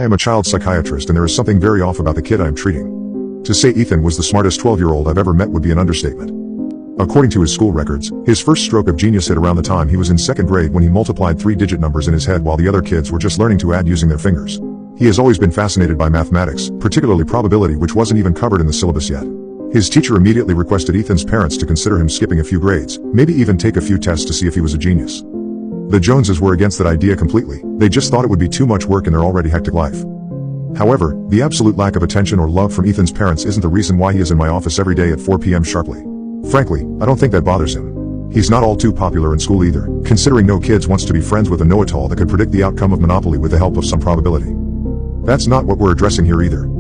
I am a child psychiatrist and there is something very off about the kid I am treating. To say Ethan was the smartest 12-year-old I've ever met would be an understatement. According to his school records, his first stroke of genius hit around the time he was in second grade when he multiplied 3-digit numbers in his head while the other kids were just learning to add using their fingers. He has always been fascinated by mathematics, particularly probability, which wasn't even covered in the syllabus yet. His teacher immediately requested Ethan's parents to consider him skipping a few grades, maybe even take a few tests to see if he was a genius. The Joneses were against that idea completely. They just thought it would be too much work in their already hectic life. However, the absolute lack of attention or love from Ethan's parents isn't the reason why he is in my office every day at 4 p.m. sharply. Frankly, I don't think that bothers him. He's not all too popular in school either, considering no kids wants to be friends with a know-it-all that could predict the outcome of Monopoly with the help of some probability. That's not what we're addressing here either.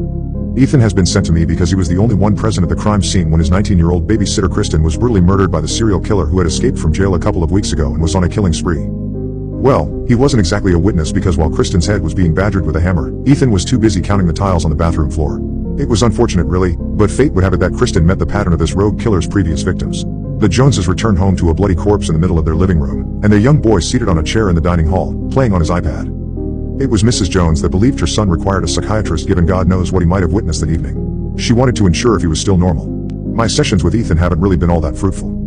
Ethan has been sent to me because he was the only one present at the crime scene when his 19-year-old babysitter Kristen was brutally murdered by the serial killer who had escaped from jail a couple of weeks ago and was on a killing spree. Well, he wasn't exactly a witness because while Kristen's head was being badgered with a hammer, Ethan was too busy counting the tiles on the bathroom floor. It was unfortunate really, but fate would have it that Kristen met the pattern of this rogue killer's previous victims. The Joneses returned home to a bloody corpse in the middle of their living room, and their young boy seated on a chair in the dining hall, playing on his iPad. It was Mrs. Jones that believed her son required a psychiatrist given God knows what he might have witnessed that evening. She wanted to ensure if he was still normal. My sessions with Ethan haven't really been all that fruitful.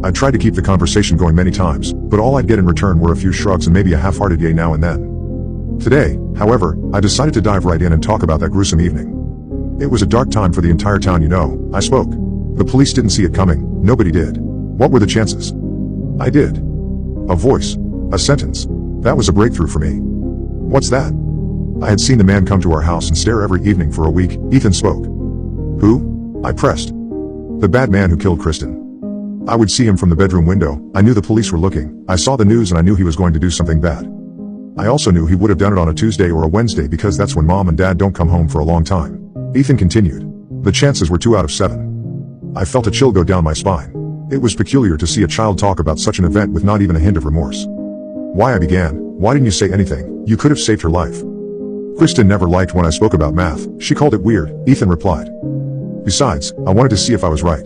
I tried to keep the conversation going many times, but all I'd get in return were a few shrugs and maybe a half-hearted yay now and then. Today, however, I decided to dive right in and talk about that gruesome evening. It was a dark time for the entire town, you know. I spoke. The police didn't see it coming. Nobody did. What were the chances? I did. A voice. A sentence. That was a breakthrough for me. What's that? I had seen the man come to our house and stare every evening for a week. Ethan spoke. Who? I pressed. The bad man who killed Kristen. I would see him from the bedroom window. I knew the police were looking. I saw the news and I knew he was going to do something bad. I also knew he would have done it on a Tuesday or a Wednesday because that's when mom and dad don't come home for a long time. Ethan continued. The chances were 2 out of 7. I felt a chill go down my spine. It was peculiar to see a child talk about such an event with not even a hint of remorse. Why, I began. Why didn't you say anything? You could have saved her life. Kristen never liked when I spoke about math. She called it weird, Ethan replied. Besides, I wanted to see if I was right.